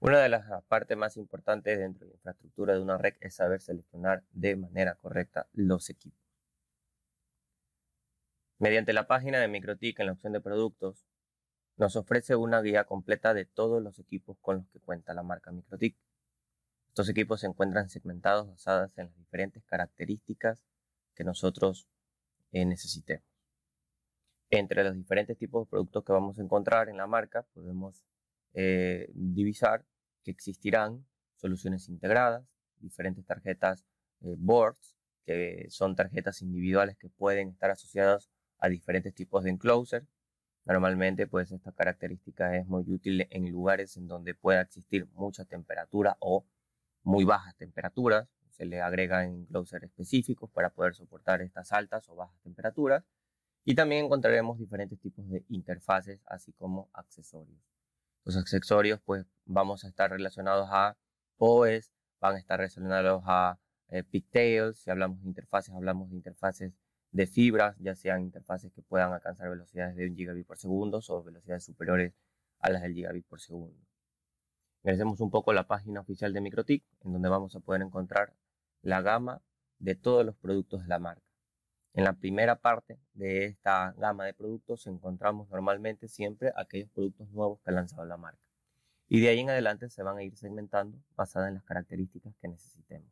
Una de las partes más importantes dentro de la infraestructura de una red es saber seleccionar de manera correcta los equipos. Mediante la página de MikroTik en la opción de productos, nos ofrece una guía completa de todos los equipos con los que cuenta la marca MikroTik. Estos equipos se encuentran segmentados basadas en las diferentes características que nosotros necesitemos. Entre los diferentes tipos de productos que vamos a encontrar en la marca, podemos divisar que existirán soluciones integradas, diferentes tarjetas boards, que son tarjetas individuales que pueden estar asociadas a diferentes tipos de enclosure. Normalmente, pues esta característica es muy útil en lugares en donde pueda existir mucha temperatura o muy bajas temperaturas. Se le agregan enclosures específicos para poder soportar estas altas o bajas temperaturas. Y también encontraremos diferentes tipos de interfaces, así como accesorios. Los accesorios, pues, vamos a estar relacionados a PoEs, van a estar relacionados a pigtails. Si hablamos de interfaces, hablamos de interfaces de fibras, ya sean interfaces que puedan alcanzar velocidades de 1 gigabit por segundo o velocidades superiores a las del gigabit por segundo. Agradecemos un poco la página oficial de MikroTik, en donde vamos a poder encontrar la gama de todos los productos de la marca. En la primera parte de esta gama de productos encontramos normalmente siempre aquellos productos nuevos que ha lanzado la marca. Y de ahí en adelante se van a ir segmentando basadas en las características que necesitemos.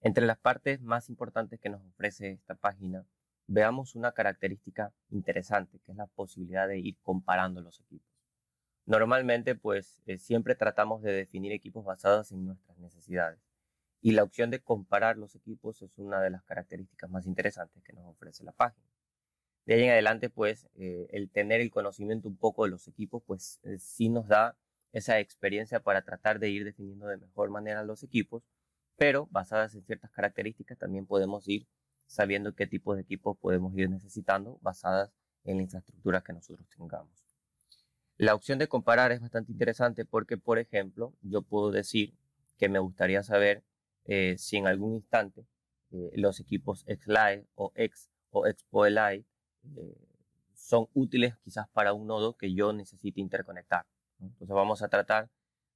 Entre las partes más importantes que nos ofrece esta página, veamos una característica interesante, que es la posibilidad de ir comparando los equipos. Normalmente, pues, siempre tratamos de definir equipos basados en nuestras necesidades. Y la opción de comparar los equipos es una de las características más interesantes que nos ofrece la página. De ahí en adelante, pues, el tener el conocimiento un poco de los equipos, pues, sí nos da esa experiencia para tratar de ir definiendo de mejor manera los equipos, pero basadas en ciertas características también podemos ir sabiendo qué tipo de equipos podemos ir necesitando basadas en la infraestructura que nosotros tengamos. La opción de comparar es bastante interesante porque, por ejemplo, yo puedo decir que me gustaría saber si en algún instante los equipos XLite o XPoeLite son útiles quizás para un nodo que yo necesite interconectar, ¿no? Entonces vamos a tratar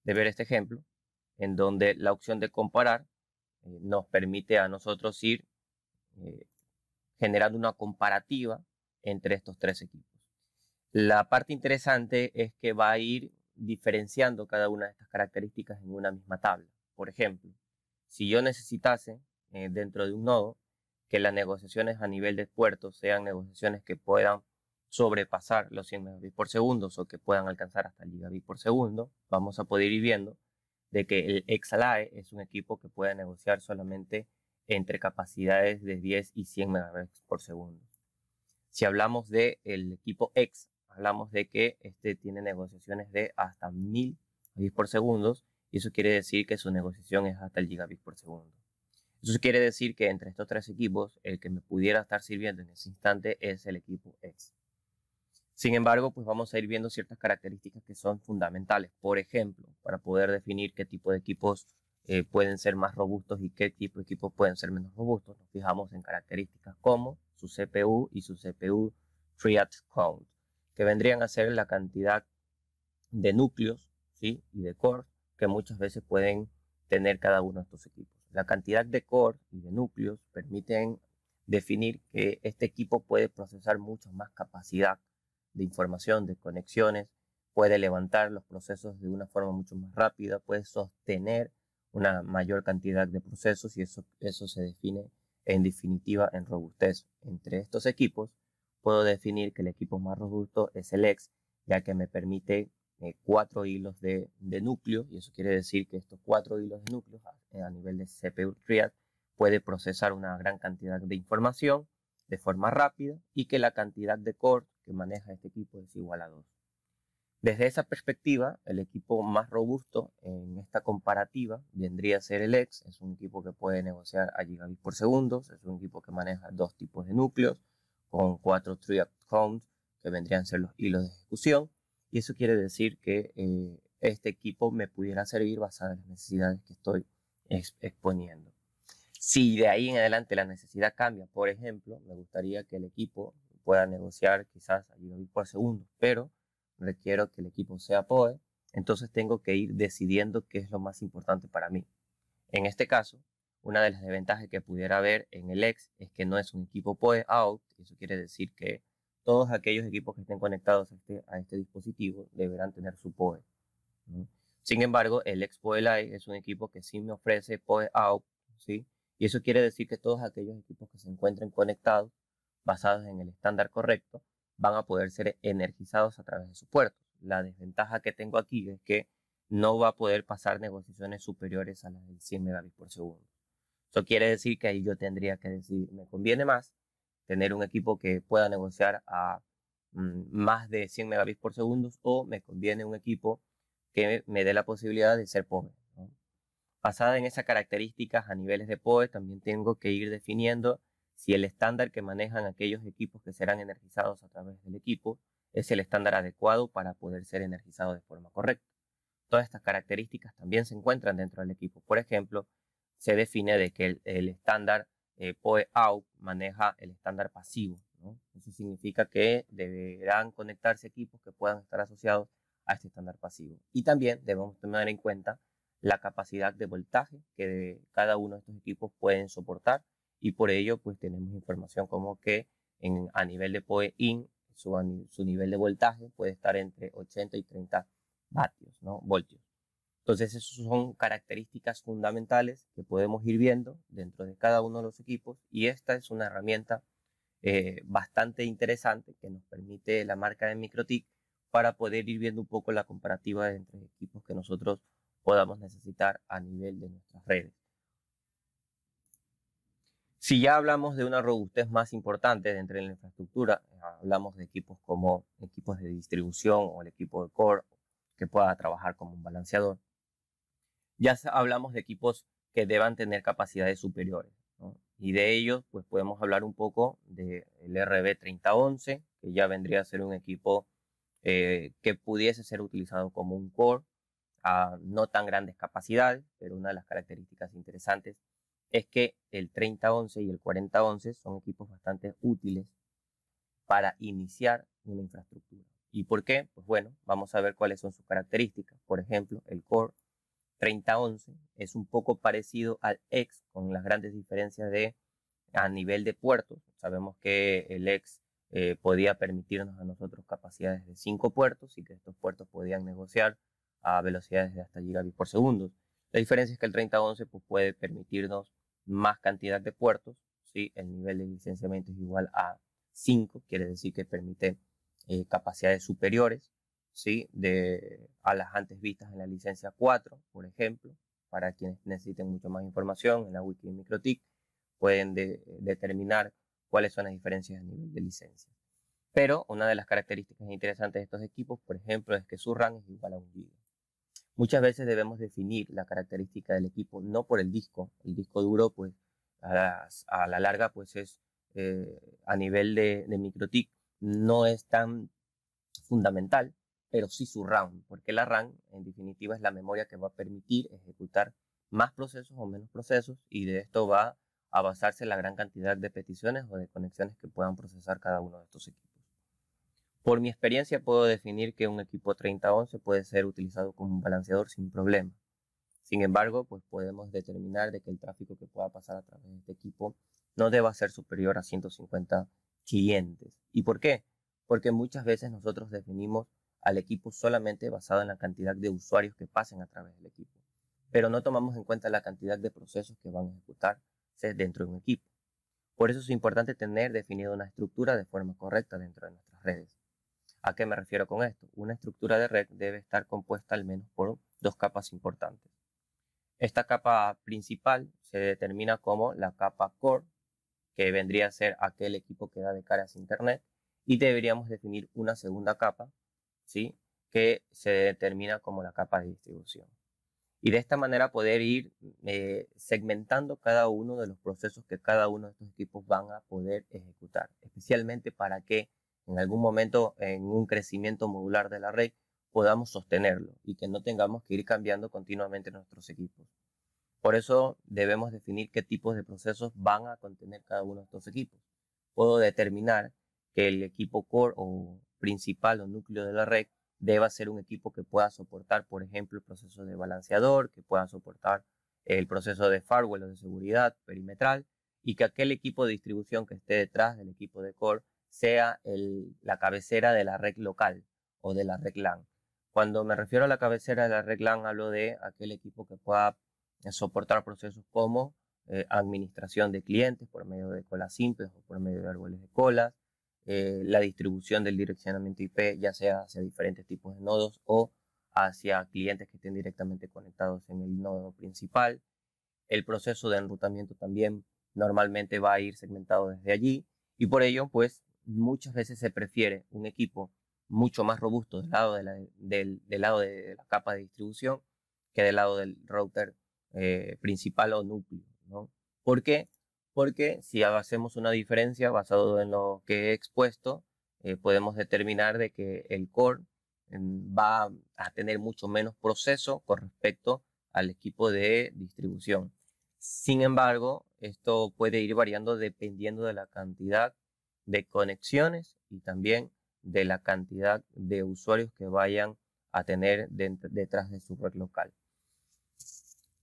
de ver este ejemplo en donde la opción de comparar nos permite a nosotros ir generando una comparativa entre estos tres equipos. La parte interesante es que va a ir diferenciando cada una de estas características en una misma tabla. Por ejemplo, si yo necesitase dentro de un nodo que las negociaciones a nivel de puertos sean negociaciones que puedan sobrepasar los 100 megabits por segundo o que puedan alcanzar hasta el gigabit por segundo, vamos a poder ir viendo de que el XLAE es un equipo que puede negociar solamente entre capacidades de 10 y 100 megabits por segundo. Si hablamos del equipo X, hablamos de que este tiene negociaciones de hasta 1000 megabits por segundo, y eso quiere decir que su negociación es hasta el gigabit por segundo. Eso quiere decir que entre estos tres equipos, el que me pudiera estar sirviendo en ese instante es el equipo X. Sin embargo, pues vamos a ir viendo ciertas características que son fundamentales. Por ejemplo, para poder definir qué tipo de equipos pueden ser más robustos y qué tipo de equipos pueden ser menos robustos, nos fijamos en características como su CPU y su CPU triad count, que vendrían a ser la cantidad de núcleos, ¿sí?, y de cores que muchas veces pueden tener cada uno de estos equipos. La cantidad de cores y de núcleos permiten definir que este equipo puede procesar mucho más capacidad de información, de conexiones, puede levantar los procesos de una forma mucho más rápida, puede sostener una mayor cantidad de procesos y eso se define en definitiva en robustez. Entre estos equipos puedo definir que el equipo más robusto es el X, ya que me permite 4 hilos de núcleo, y eso quiere decir que estos 4 hilos de núcleo a nivel de CPU Triad puede procesar una gran cantidad de información de forma rápida y que la cantidad de core que maneja este equipo es igual a 2. Desde esa perspectiva, el equipo más robusto en esta comparativa vendría a ser el X. Es un equipo que puede negociar a gigabit por segundo, es un equipo que maneja 2 tipos de núcleos con 4 triad counts que vendrían a ser los hilos de ejecución, y eso quiere decir que este equipo me pudiera servir basado en las necesidades que estoy exponiendo. Si de ahí en adelante la necesidad cambia, por ejemplo, me gustaría que el equipo pueda negociar quizás a gigabit por segundo, pero requiero que el equipo sea PoE, entonces tengo que ir decidiendo qué es lo más importante para mí. En este caso, una de las desventajas que pudiera haber en el X es que no es un equipo PoE out. Eso quiere decir que todos aquellos equipos que estén conectados a este dispositivo deberán tener su PoE, ¿no? Sin embargo, el X PoE Lite es un equipo que sí me ofrece PoE out, ¿sí? Y eso quiere decir que todos aquellos equipos que se encuentren conectados, basados en el estándar correcto, van a poder ser energizados a través de sus puertos. La desventaja que tengo aquí es que no va a poder pasar negociaciones superiores a las del 100 megabits por segundo. Eso quiere decir que ahí yo tendría que decir, me conviene más tener un equipo que pueda negociar a más de 100 megabits por segundo, o me conviene un equipo que me dé la posibilidad de ser PoE, ¿no? Basada en esas características a niveles de PoE, también tengo que ir definiendo si el estándar que manejan aquellos equipos que serán energizados a través del equipo es el estándar adecuado para poder ser energizado de forma correcta. Todas estas características también se encuentran dentro del equipo. Por ejemplo, se define de que el estándar PoE out maneja el estándar pasivo, ¿no? Eso significa que deberán conectarse equipos que puedan estar asociados a este estándar pasivo. Y también debemos tener en cuenta la capacidad de voltaje que cada uno de estos equipos pueden soportar, y por ello pues tenemos información como que a nivel de PoE in su nivel de voltaje puede estar entre 80 y 30 vatios, ¿no? Voltios. Entonces, esas son características fundamentales que podemos ir viendo dentro de cada uno de los equipos, y esta es una herramienta bastante interesante que nos permite la marca de MikroTik para poder ir viendo un poco la comparativa entre equipos que nosotros podamos necesitar a nivel de nuestras redes. Si ya hablamos de una robustez más importante dentro de la infraestructura, hablamos de equipos como equipos de distribución o el equipo de core que pueda trabajar como un balanceador. Ya hablamos de equipos que deban tener capacidades superiores, ¿no? Y de ellos pues podemos hablar un poco del RB3011, que ya vendría a ser un equipo que pudiese ser utilizado como un core a no tan grandes capacidades, pero una de las características interesantes es que el 3011 y el 4011 son equipos bastante útiles para iniciar una infraestructura. ¿Y por qué? Pues bueno, vamos a ver cuáles son sus características. Por ejemplo, el Core 3011 es un poco parecido al X, con las grandes diferencias a nivel de puertos. Sabemos que el X podía permitirnos a nosotros capacidades de 5 puertos, y que estos puertos podían negociar a velocidades de hasta gigabits por segundo. La diferencia es que el 3011 pues, puede permitirnos más cantidad de puertos, ¿sí? El nivel de licenciamiento es igual a 5, quiere decir que permite capacidades superiores, ¿sí? A las antes vistas en la licencia 4, por ejemplo. Para quienes necesiten mucho más información, en la wiki de MikroTik pueden determinar cuáles son las diferencias a nivel de licencia. Pero una de las características interesantes de estos equipos, por ejemplo, es que su RAM es igual a 1 GB. Muchas veces debemos definir la característica del equipo no por el disco duro, pues a la larga, pues es a nivel de MikroTik no es tan fundamental, pero sí su RAM, porque la RAM en definitiva es la memoria que va a permitir ejecutar más procesos o menos procesos, y de esto va a basarse la gran cantidad de peticiones o de conexiones que puedan procesar cada uno de estos equipos. Por mi experiencia puedo definir que un equipo 3011 puede ser utilizado como un balanceador sin problema. Sin embargo, pues podemos determinar de que el tráfico que pueda pasar a través de este equipo no deba ser superior a 150 clientes. ¿Y por qué? Porque muchas veces nosotros definimos al equipo solamente basado en la cantidad de usuarios que pasen a través del equipo, pero no tomamos en cuenta la cantidad de procesos que van a ejecutarse dentro de un equipo. Por eso es importante tener definida una estructura de forma correcta dentro de nuestras redes. ¿A qué me refiero con esto? Una estructura de red debe estar compuesta al menos por 2 capas importantes. Esta capa principal se determina como la capa core, que vendría a ser aquel equipo que da de cara a internet, y deberíamos definir una segunda capa, ¿sí? Que se determina como la capa de distribución. Y de esta manera poder ir segmentando cada uno de los procesos que cada uno de estos equipos van a poder ejecutar, especialmente para que en algún momento en un crecimiento modular de la red podamos sostenerlo y que no tengamos que ir cambiando continuamente nuestros equipos. Por eso debemos definir qué tipos de procesos van a contener cada uno de estos equipos. Puedo determinar que el equipo core o principal o núcleo de la red deba ser un equipo que pueda soportar, por ejemplo, el proceso de balanceador, que pueda soportar el proceso de firewall o de seguridad perimetral, y que aquel equipo de distribución que esté detrás del equipo de core sea la cabecera de la red local o de la red LAN. Cuando me refiero a la cabecera de la red LAN, hablo de aquel equipo que pueda soportar procesos como administración de clientes por medio de colas simples o por medio de árboles de colas, la distribución del direccionamiento IP, ya sea hacia diferentes tipos de nodos o hacia clientes que estén directamente conectados en el nodo principal. El proceso de enrutamiento también normalmente va a ir segmentado desde allí, y por ello, pues, muchas veces se prefiere un equipo mucho más robusto del lado del lado de la capa de distribución que del lado del router principal o núcleo, ¿no? ¿Por qué? Porque si hacemos una diferencia basado en lo que he expuesto, podemos determinar de que el core va a tener mucho menos proceso con respecto al equipo de distribución. Sin embargo, esto puede ir variando dependiendo de la cantidad de conexiones y también de la cantidad de usuarios que vayan a tener detrás de su red local.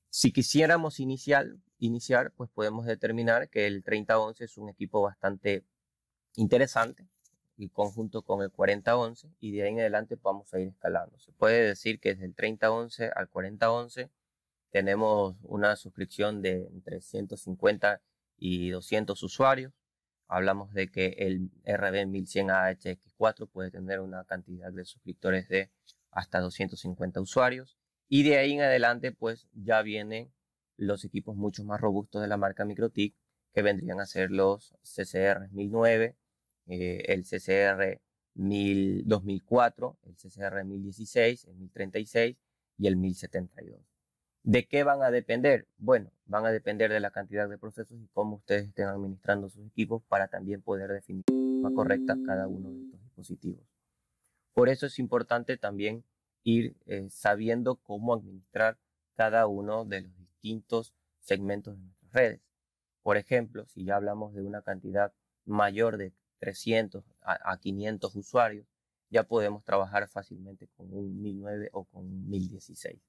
Si quisiéramos iniciar, pues podemos determinar que el 3011 es un equipo bastante interesante y conjunto con el 4011, y de ahí en adelante vamos a ir escalando. Se puede decir que desde el 3011 al 4011 tenemos una suscripción de entre 150 y 200 usuarios. Hablamos de que el RB1100 AHX4 puede tener una cantidad de suscriptores de hasta 250 usuarios. Y de ahí en adelante, pues ya vienen los equipos mucho más robustos de la marca MikroTik, que vendrían a ser los CCR 1009, el CCR 2004, el CCR 1016, el 1036 y el 1072. ¿De qué van a depender? Bueno, van a depender de la cantidad de procesos y cómo ustedes estén administrando sus equipos para también poder definir de forma correcta cada uno de estos dispositivos. Por eso es importante también ir sabiendo cómo administrar cada uno de los distintos segmentos de nuestras redes. Por ejemplo, si ya hablamos de una cantidad mayor de 300 a 500 usuarios, ya podemos trabajar fácilmente con un 1009 o con un 1016.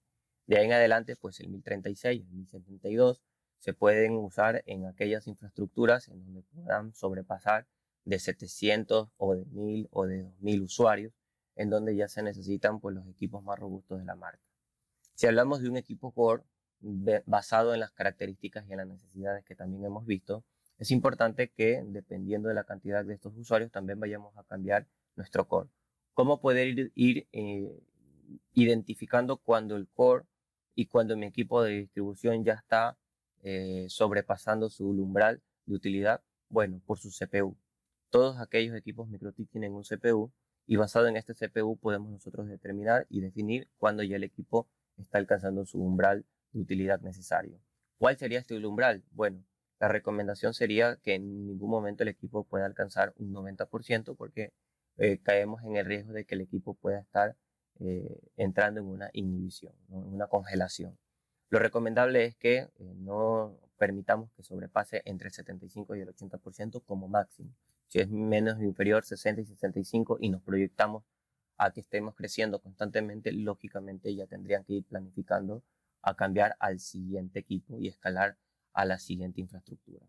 De ahí en adelante, pues el 1036 y el 1072 se pueden usar en aquellas infraestructuras en donde puedan sobrepasar de 700 o de 1000 o de 2000 usuarios, en donde ya se necesitan pues los equipos más robustos de la marca. Si hablamos de un equipo core basado en las características y en las necesidades que también hemos visto, es importante que dependiendo de la cantidad de estos usuarios también vayamos a cambiar nuestro core. ¿Cómo poder ir identificando cuando el core y cuando mi equipo de distribución ya está sobrepasando su umbral de utilidad? Bueno, por su CPU. Todos aquellos equipos MikroTik tienen un CPU, y basado en este CPU podemos nosotros determinar y definir cuándo ya el equipo está alcanzando su umbral de utilidad necesario. ¿Cuál sería este umbral? Bueno, la recomendación sería que en ningún momento el equipo pueda alcanzar un 90%, porque caemos en el riesgo de que el equipo pueda estar entrando en una inhibición, ¿no? En una congelación. Lo recomendable es que no permitamos que sobrepase entre el 75 y el 80% como máximo. Si es menos o inferior, 60 y 65, y nos proyectamos a que estemos creciendo constantemente, lógicamente ya tendrían que ir planificando a cambiar al siguiente equipo y escalar a la siguiente infraestructura.